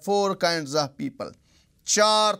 4 kinds of people, 4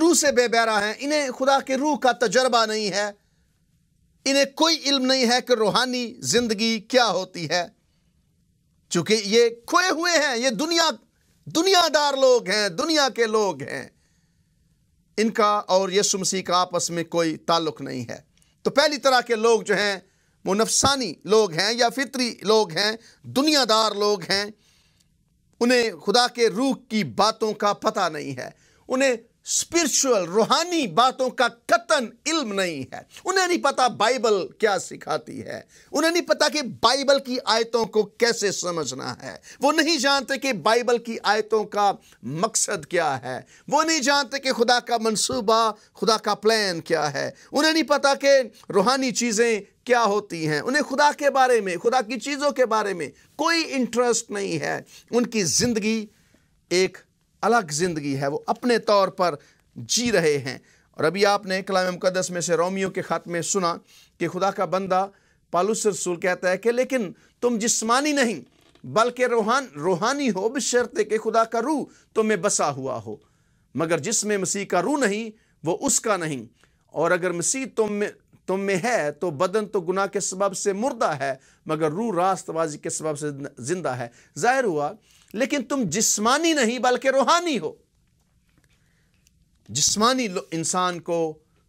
روح سے بے بہرا ہیں، انہیں خدا کے روح کا تجربہ نہیں ہے، انہیں کوئی علم نہیں ہے کہ روحانی زندگی کیا ہوتی ہے، چونکہ یہ کھوئے ہوئے ہیں، یہ دنیا دار لوگ ہیں، دنیا کے لوگ ہیں، ان کا اور یسوع مسیح کا آپس میں کوئی تعلق نہیں ہے۔ تو پہلی طرح کے لوگ جو ہیں وہ نفسانی لوگ ہیں یا فطری لوگ ہیں، دنیا دار لوگ ہیں، انہیں خدا کے روح کی باتوں کا پتہ نہیں ہے، انہیں اسپرچول روحانی باتوں کا قطعاً علم نہیں ہے، انہیں نہیں پتا بائبل کیا سکھاتی ہے، انہیں نہیں پتا کہ بائبل کی آیتوں کو کیسے سمجھنا ہے، وہ نہیں جانتے کہ بائبل کی آیتوں کا مقصد کیا ہے، وہ نہیں جانتے کہ خدا کا منصوبہ، خدا کا پلان کیا ہے، انہیں نہیں پتا کہ روحانی چیزیں کیا ہوتی ہیں، انہیں خدا کے بارے میں، خدا کی چیزوں کے بارے میں کوئی انٹرسٹ نہیں ہے، ان کی زندگی ایک الگ زندگی ہے، وہ اپنے طور پر جی رہے ہیں۔ اور ابھی آپ نے کلام مقدس میں سے رومیوں کے خط میں سنا کہ خدا کا بندہ پالوس رسول کہتا ہے کہ لیکن تم جسمانی نہیں بلکہ روحانی ہو، بشرطے کہ خدا کا روح تم میں بسا ہوا ہو، مگر جس میں مسیح کا روح نہیں وہ اس کا نہیں، اور اگر مسیح تم میں ہے تو بدن تو گناہ کے سبب سے مردہ ہے، مگر روح راست بازی کے سبب سے زندہ ہے۔ ظاہر ہوا لیکن تم جسمانی نہیں بلکہ روحانی ہو۔ جسمانی انسان کو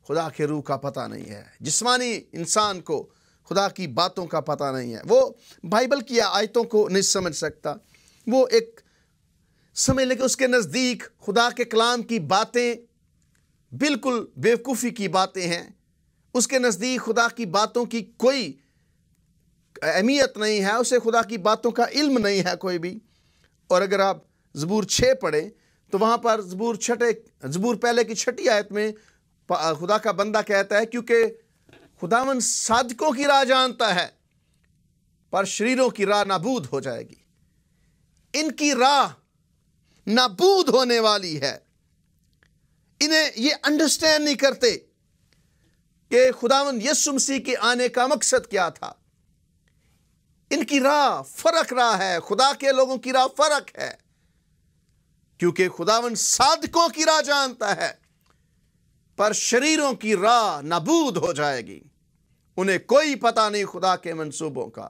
خدا کے روح کا پتہ نہیں ہے، جسمانی انسان کو خدا کی باتوں کا پتہ نہیں ہے، وہ بائبل کی آیتوں کو نہیں سمجھ سکتا، وہ ایک سمجھ لے کہ اس کے نزدیک خدا کے کلام کی باتیں بالکل بیوقوفی کی باتیں ہیں، اس کے نزدیک خدا کی باتوں کی کوئی اہمیت نہیں ہے، اسے خدا کی باتوں کا علم نہیں ہے کوئی بھی۔ اور اگر آپ زبور 6 پڑھیں تو وہاں پر زبور پہلے کی 6 آیت میں خدا کا بندہ کہتا ہے کیونکہ خداوند صادقوں کی راہ جانتا ہے پر شریروں کی راہ نابود ہو جائے گی، ان کی راہ نابود ہونے والی ہے، انہیں یہ انڈرسٹینڈ نہیں کرتے کہ خداوند یسوع مسیح کے آنے کا مقصد کیا تھا، ان کی راہ فرق راہ ہے، خدا کے لوگوں کی راہ فرق ہے، کیونکہ خداوند صادقوں کی راہ جانتا ہے پر شریروں کی راہ نابود ہو جائے گی، انہیں کوئی پتہ نہیں خدا کے منصوبوں کا،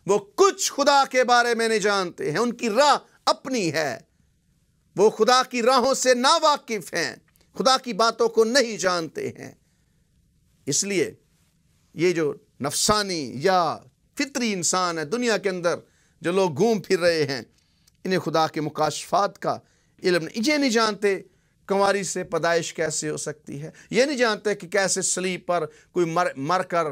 وہ کچھ خدا کے بارے میں نہیں جانتے ہیں، ان کی راہ اپنی ہے، وہ خدا کی راہوں سے ناواقف ہیں، خدا کی باتوں کو نہیں جانتے ہیں۔ اس لیے یہ جو نفسانی یا فطری انسان ہے دنیا کے اندر جو لوگ گھوم پھر رہے ہیں، انہیں خدا کے مکاشفات کا علم نہیں، یہ نہیں جانتے کنواری سے پیدائش کیسے ہو سکتی ہے، یہ نہیں جانتے کہ کیسے صلیب پر کوئی مر کر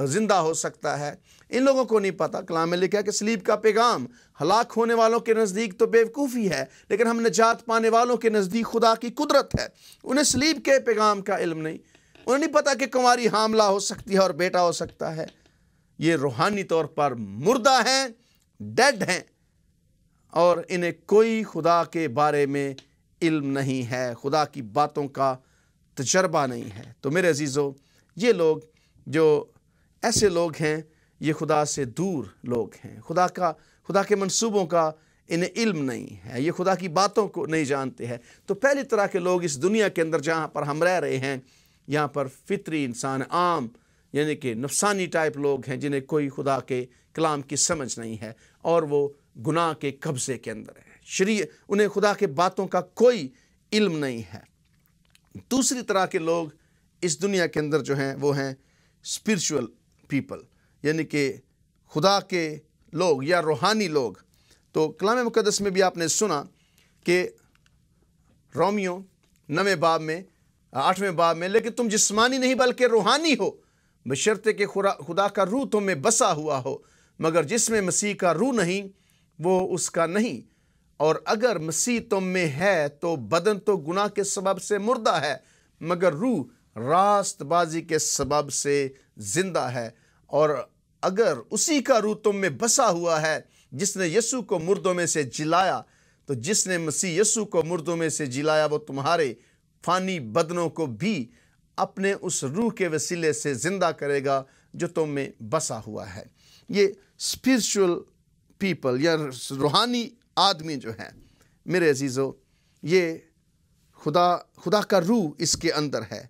زندہ ہو سکتا ہے، ان لوگوں کو نہیں پتا۔ کلام میں لکھا ہے کہ صلیب کا پیغام ہلاک ہونے والوں کے نزدیک تو بیوقوفی ہے، لیکن ہم نجات پانے والوں کے نزدیک خدا کی قدرت ہے۔ انہیں صلیب کے پیغام کا علم نہیں، انہیں نہیں پتا کہ کنواری حاملہ ہو سکتی ہے اور بیٹا ہو سکتا ہے۔ یہ روحانی طور پر مردہ ہیں، ڈیڈ ہیں، اور انہیں کوئی خدا کے بارے میں علم نہیں ہے، خدا کی باتوں کا تجربہ نہیں ہے۔ تو میرے عزیزو، یہ لوگ جو ایسے لوگ ہیں یہ خدا سے دور لوگ ہیں، خدا کے منصوبوں کا انہیں علم نہیں ہے، یہ خدا کی باتوں کو نہیں جانتے ہیں۔ تو پہلی طرح کے لوگ اس دنیا کے اندر جہاں پر ہم رہ رہے ہیں، یہاں پر فطری انسان عام یعنی کہ نفسانی ٹائپ لوگ ہیں جنہیں کوئی خدا کے کلام کی سمجھ نہیں ہے اور وہ گناہ کے قبضے کے اندر ہے، انہیں خدا کے باتوں کا کوئی علم نہیں ہے۔ دوسری طرح کے لوگ اس دنیا کے اندر جو ہیں وہ ہیں اسپرچول پیپل، یعنی کہ خدا کے لوگ یا روحانی لوگ۔ تو کلام مقدس میں بھی آپ نے سنا کہ رومیو 9 باب میں 8ویں باب میں، لیکن تم جسمانی نہیں بلکہ روحانی ہو، بشرطے کہ خدا کا روح تم میں بسا ہوا ہو، مگر جس میں مسیح کا روح نہیں وہ اس کا نہیں، اور اگر مسیح تم میں ہے تو بدن تو گناہ کے سبب سے مردہ ہے، مگر روح راست بازی کے سبب سے زندہ ہے، اور اگر اسی کا روح تم میں بسا ہوا ہے جس نے یسوع کو مردوں میں سے جلایا، تو جس نے مسیح یسوع کو مردوں میں سے جلایا وہ تمہارے فانی بدنوں کو بھی اپنے اس روح کے وسیلے سے زندہ کرے گا جو تم میں بسا ہوا ہے۔ یہ اسپرچول پیپل یا روحانی آدمی جو ہیں میرے عزیزو، یہ خدا کا روح اس کے اندر ہے،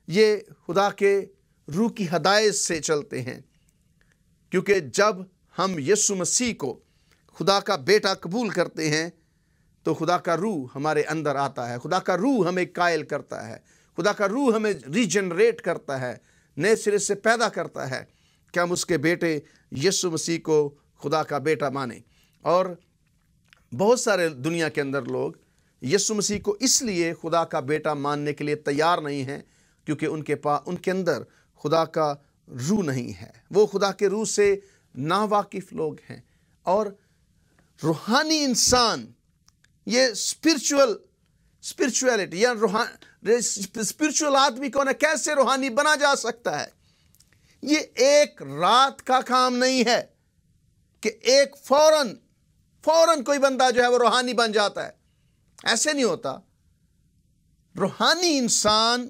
یہ خدا کے روح کی ہدایت سے چلتے ہیں، کیونکہ جب ہم یسوع مسیح کو خدا کا بیٹا قبول کرتے ہیں تو خدا کا روح ہمارے اندر آتا ہے، خدا کا روح ہمیں قائل کرتا ہے، خدا کا روح ہمیں ریجنریٹ کرتا ہے، نئے سرے سے پیدا کرتا ہے کہ ہم اس کے بیٹے یسوع مسیح کو خدا کا بیٹا مانیں۔ اور بہت سارے دنیا کے اندر لوگ یسوع مسیح کو اس لیے خدا کا بیٹا ماننے کے لیے تیار نہیں ہیں کیونکہ ان کے اندر خدا کا روح نہیں ہے، وہ خدا کے روح سے ناواقف لوگ ہیں۔ اور روحانی انسان، یہ اسپرچویلٹی یا اسپرچول آدمی کون ہے، کیسے روحانی بنا جا سکتا ہے؟ یہ ایک رات کا کام نہیں ہے کہ ایک فوراً کوئی بندہ جو ہے وہ روحانی بن جاتا ہے، ایسے نہیں ہوتا۔ روحانی انسان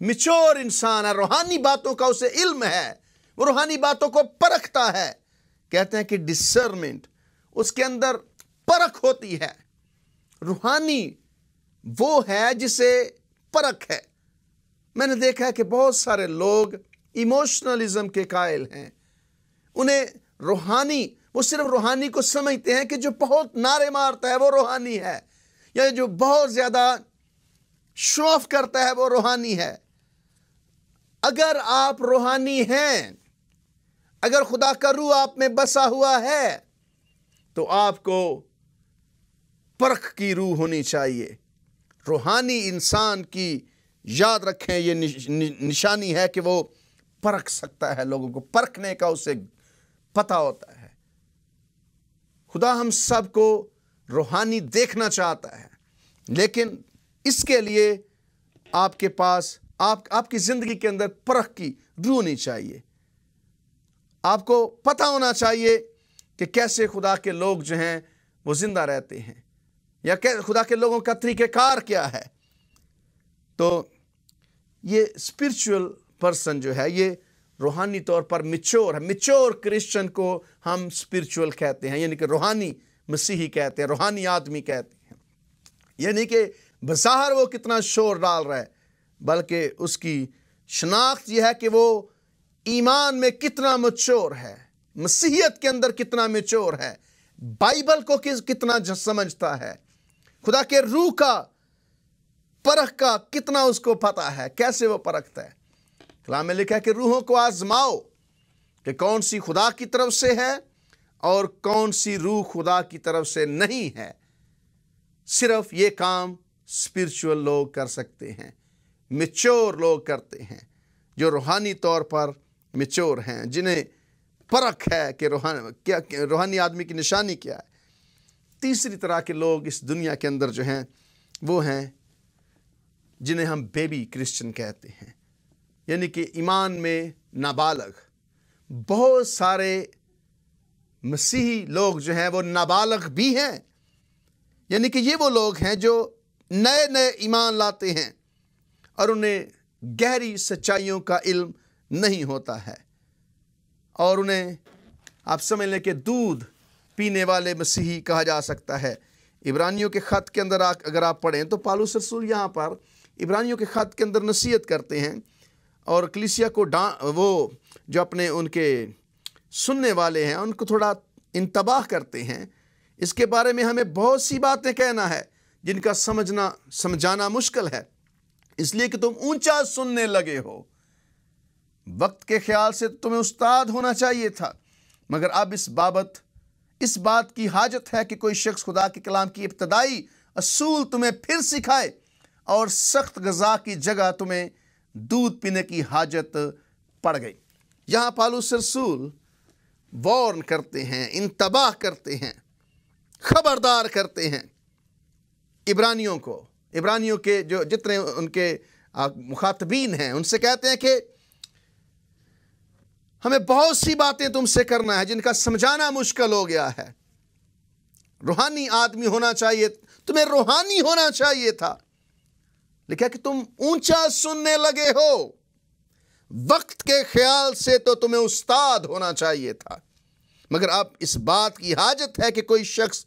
میچور انسان ہے، روحانی باتوں کا اسے علم ہے، وہ روحانی باتوں کو پرکھتا ہے۔ کہتے ہیں کہ ڈسرنمنٹ، اس کے اندر پرکھ ہوتی ہے۔ روحانی وہ ہے جسے پرکھ ہے۔ میں نے دیکھا ہے کہ بہت سارے لوگ ایموشنلزم کے قائل ہیں، انہیں روحانی، وہ صرف روحانی کو سمجھتے ہیں کہ جو بہت نعرے مارتا ہے وہ روحانی ہے، یا جو بہت زیادہ شو آف کرتا ہے وہ روحانی ہے۔ اگر آپ روحانی ہیں، اگر خدا کا روح آپ میں بسا ہوا ہے تو آپ کو پرکھ کی روح ہونی چاہیے۔ روحانی انسان کی یاد رکھیں یہ نشانی ہے کہ وہ پرکھ سکتا ہے، لوگوں کو پرکھنے کا اسے پتہ ہوتا ہے۔ خدا ہم سب کو روحانی دیکھنا چاہتا ہے، لیکن اس کے لیے آپ کے پاس آپ کی زندگی کے اندر پرکھ کی روح ہونی چاہیے۔ آپ کو پتہ ہونا چاہیے کہ کیسے خدا کے لوگ جو ہیں وہ زندہ رہتے ہیں، یا خدا کے لوگوں کا طریقہ کار کیا ہے۔ تو یہ اسپرچول پرسن جو ہے یہ روحانی طور پر میچور ہے۔ میچور کرسچن کو ہم اسپرچول کہتے ہیں، یعنی کہ روحانی مسیحی کہتے ہیں، روحانی آدمی کہتے ہیں۔ یعنی کہ بظاہر وہ کتنا شور ڈال رہا ہے، بلکہ اس کی شناخت یہ ہے کہ وہ ایمان میں کتنا میچور ہے، مسیحیت کے اندر کتنا میچور ہے، بائبل کو کتنا سمجھتا ہے، خدا کے روح کا پرکھ کا کتنا اس کو پتہ ہے، کیسے وہ پرکھتا ہے۔ کلام میں لکھا ہے کہ روحوں کو آزماؤ کہ کون سی خدا کی طرف سے ہے اور کون سی روح خدا کی طرف سے نہیں ہے۔ صرف یہ کام اسپرچول لوگ کر سکتے ہیں، میچور لوگ کرتے ہیں، جو روحانی طور پر میچور ہیں، جنہیں پرکھ ہے کہ روحانی آدمی کی نشانی کیا ہے۔ تیسری طرح کے لوگ اس دنیا کے اندر جو ہیں وہ ہیں جنہیں ہم بیبی کرسچن کہتے ہیں، یعنی کہ ایمان میں نابالغ۔ بہت سارے مسیحی لوگ جو ہیں وہ نابالغ بھی ہیں، یعنی کہ یہ وہ لوگ ہیں جو نئے ایمان لاتے ہیں اور انہیں گہری سچائیوں کا علم نہیں ہوتا ہے، اور انہیں آپ سمجھ لیں کہ دودھ پینے والے مسیحی کہا جا سکتا ہے۔ عبرانیوں کے خط کے اندر اگر آپ پڑھیں تو پالوس رسول یہاں پر عبرانیوں کے خط کے اندر نصیحت کرتے ہیں، اور کلیسیا کو وہ جو اپنے ان کے سننے والے ہیں ان کو تھوڑا انتباہ کرتے ہیں۔ اس کے بارے میں ہمیں بہت سی باتیں کہنا ہے جن کا سمجھانا مشکل ہے، اس لیے کہ تم اونچا سننے لگے ہو۔ وقت کے خیال سے تمہیں استاد ہونا چاہیے تھا، مگر اب اس بات کی حاجت ہے کہ کوئی شخص خدا کے کلام کی ابتدائی اصول تمہیں پھر سکھائے، اور سخت غذا کی جگہ تمہیں دودھ پینے کی حاجت پڑ گئی۔ یہاں پالوس رسول وارن کرتے ہیں، انتباہ کرتے ہیں، خبردار کرتے ہیں عبرانیوں کے جو جتنے ان کے مخاطبین ہیں، ان سے کہتے ہیں کہ ہمیں بہت سی باتیں تم سے کرنا ہے جن کا سمجھانا مشکل ہو گیا ہے۔ روحانی آدمی ہونا چاہیے، تمہیں روحانی ہونا چاہیے تھا، لکھا کہ تم اونچا سننے لگے ہو۔ وقت کے خیال سے تو تمہیں استاد ہونا چاہیے تھا، مگر اب اس بات کی حاجت ہے کہ کوئی شخص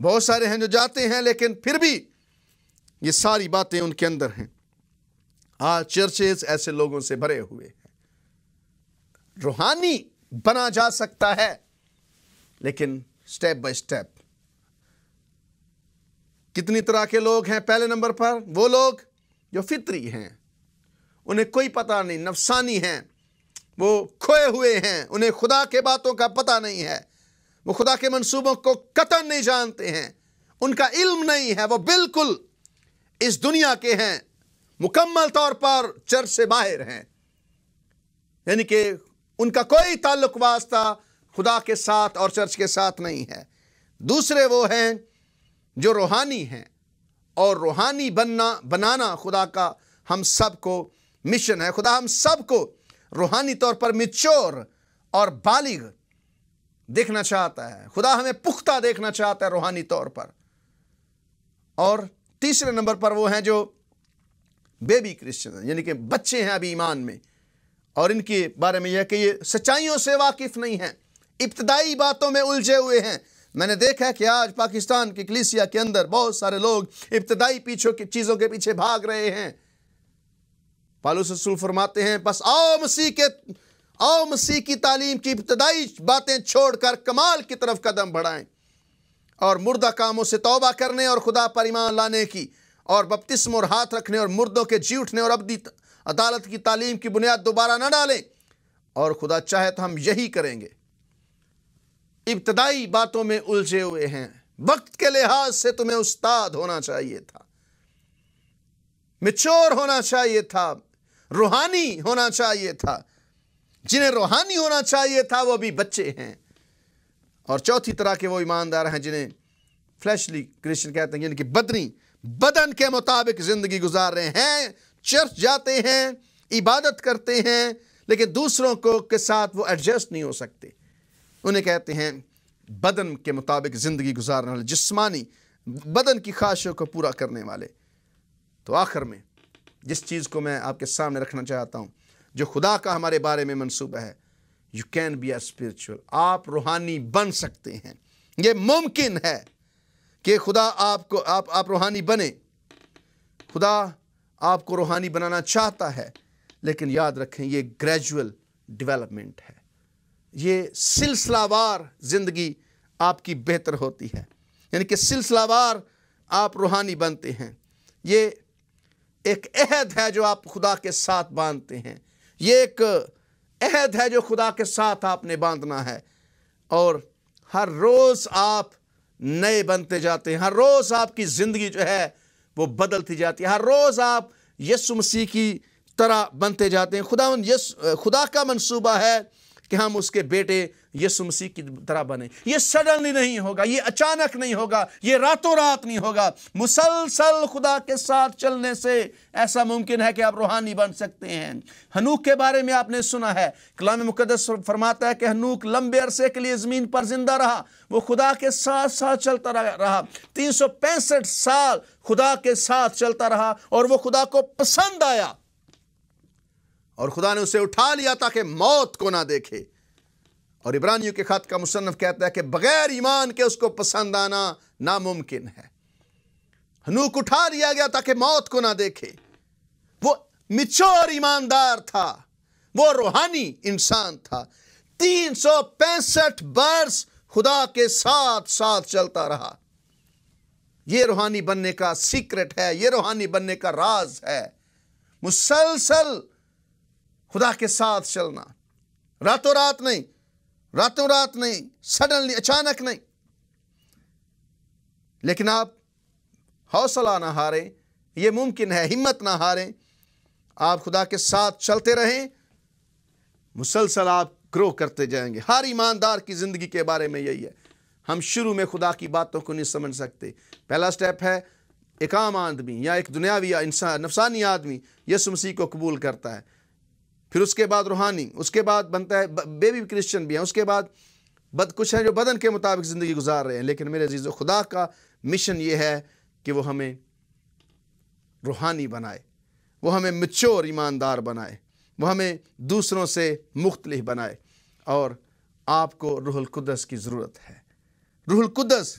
بہت سارے ہیں جو جاتے ہیں لیکن پھر بھی یہ ساری باتیں ان کے اندر ہیں۔ آج چرچز ایسے لوگوں سے بھرے ہوئے ہیں۔ روحانی بنا جا سکتا ہے لیکن سٹیپ بائی سٹیپ۔ کتنی طرح کے لوگ ہیں؟ پہلے نمبر پر وہ لوگ جو فطری ہیں، انہیں کوئی پتہ نہیں، نفسانی ہیں، وہ کھوئے ہوئے ہیں، انہیں خدا کے باتوں کا پتہ نہیں ہے، وہ خدا کے منصوبوں کو قطعاً نہیں جانتے ہیں، ان کا علم نہیں ہے، وہ بالکل اس دنیا کے ہیں، مکمل طور پر چرچ سے باہر ہیں، یعنی کہ ان کا کوئی تعلق واسطہ خدا کے ساتھ اور چرچ کے ساتھ نہیں ہے۔ دوسرے وہ ہیں جو روحانی ہیں، اور روحانی بنانا خدا کا ہم سب کو مشن ہے۔ خدا ہم سب کو روحانی طور پر میچور اور بالغ دیکھنا چاہتا ہے۔ خدا ہمیں پختہ دیکھنا چاہتا ہے روحانی طور پر۔ اور تیسرے نمبر پر وہ ہیں جو بیبی کرسچن ہیں، یعنی کہ بچے ہیں ابھی ایمان میں، اور ان کے بارے میں یہ ہے کہ یہ سچائیوں سے واقف نہیں ہیں، ابتدائی باتوں میں الجھے ہوئے ہیں۔ میں نے دیکھا ہے کہ آج پاکستان کی کلیسیا کے اندر بہت سارے لوگ ابتدائی چیزوں کے پیچھے بھاگ رہے ہیں۔ پالوس رسول فرماتے ہیں بس آؤ مسیح کی تعلیم کی ابتدائی باتیں چھوڑ کر کمال کی طرف قدم بڑھائیں، اور مردہ کاموں سے توبہ کرنے اور خدا پر ایمان لانے کی، اور بپتسم اور ہاتھ رکھنے اور مردوں کے جی اٹھنے اور ابدی عدالت کی تعلیم کی بنیاد دوبارہ نہ ڈالیں، اور خدا چاہے تو ہم یہی کریں گے۔ ابتدائی باتوں میں الجھے ہوئے ہیں۔ وقت کے لحاظ سے تمہیں استاد ہونا چاہیے تھا، میچور ہونا چاہیے تھا، روحانی ہونا چاہیے تھا۔ جنہیں روحانی ہونا چاہیے تھا وہ بھی بچے ہیں۔ اور چوتھی طرح کے وہ ایماندار ہیں جنہیں فلیشلی کرسچن کہتے ہیں، یعنی کہ بدن کے مطابق زندگی گزار رہے ہیں، چرچ جاتے ہیں، عبادت کرتے ہیں، لیکن دوسروں کے ساتھ وہ ایڈجسٹ نہیں ہو سکتے۔ انہیں کہتے ہیں بدن کے مطابق زندگی گزارنے والے، جسمانی بدن کی خواہشوں کو پورا کرنے والے۔ تو آخر میں جس چیز کو میں آپ کے سامنے رکھنا چاہتا ہوں، جو خدا کا ہمارے بارے میں منصوبہ ہے، you can be a spiritual, آپ روحانی بن سکتے ہیں۔ یہ ممکن ہے کہ خدا آپ روحانی بنے۔ خدا آپ کو روحانی بنانا چاہتا ہے، لیکن یاد رکھیں یہ گریجول ڈیولپمنٹ ہے، یہ سلسلہ وار زندگی آپ کی بہتر ہوتی ہے، یعنی کہ سلسلہ وار آپ روحانی بنتے ہیں۔ یہ ایک عہد ہے جو آپ خدا کے ساتھ باندھتے ہیں، یہ ایک عہد ہے جو خدا کے ساتھ آپ نے باندھنا ہے، اور ہر روز آپ نئے بنتے جاتے ہیں، ہر روز آپ کی زندگی جو ہے وہ بدلتی جاتی ہے، ہر روز آپ یسوع مسیح کی طرح بنتے جاتے ہیں۔ خدا کا منصوبہ ہے کہ ہم اس کے بیٹے یسوع مسیح کی طرح بنیں۔ یہ سڈنلی نہیں ہوگا، یہ اچانک نہیں ہوگا، یہ راتوں رات نہیں ہوگا۔ مسلسل خدا کے ساتھ چلنے سے ایسا ممکن ہے کہ آپ روحانی بن سکتے ہیں۔ ہنوک کے بارے میں آپ نے سنا ہے، کلام مقدس فرماتا ہے کہ ہنوک لمبے عرصے کے لیے زمین پر زندہ رہا، وہ خدا کے ساتھ ساتھ چلتا رہا، 365 سال خدا کے ساتھ چلتا رہا، اور وہ خدا کو پسند آیا، اور خدا نے اسے اٹھا لیا تاکہ موت کو نہ دیکھے۔ اور عبرانیوں کے خط کا مصنف کہتا ہے کہ بغیر ایمان کے اس کو پسند آنا ناممکن ہے۔ ہنوک اٹھا لیا گیا تاکہ موت کو نہ دیکھے۔ وہ میچور ایماندار تھا، وہ روحانی انسان تھا، 365 برس خدا کے ساتھ ساتھ چلتا رہا۔ یہ روحانی بننے کا سیکرٹ ہے، یہ روحانی بننے کا راز ہے، مسلسل خدا کے ساتھ چلنا، راتوں رات نہیں، سڈنلی اچانک نہیں۔ لیکن آپ حوصلہ نہ ہاریں، یہ ممکن ہے، ہمت نہ ہاریں، آپ خدا کے ساتھ چلتے رہیں، مسلسل آپ گرو کرتے جائیں گے۔ ہر ایماندار کی زندگی کے بارے میں یہی ہے۔ ہم شروع میں خدا کی باتوں کو نہیں سمجھ سکتے۔ پہلا سٹیپ ہے ایک عام آدمی یا ایک دنیاوی یا نفسانی آدمی یسوع مسیح کو قبول کرتا ہے، پھر اس کے بعد روحانی، اس کے بعد بنتا ہے بیبی کرسچن بھی ہیں، اس کے بعد کچھ ہیں جو بدن کے مطابق زندگی گزار رہے ہیں۔ لیکن میرے عزیزو، خدا کا مشن یہ ہے کہ وہ ہمیں روحانی بنائے، وہ ہمیں میچور ایماندار بنائے، وہ ہمیں دوسروں سے مختلف بنائے، اور آپ کو روح القدس کی ضرورت ہے۔ روح القدس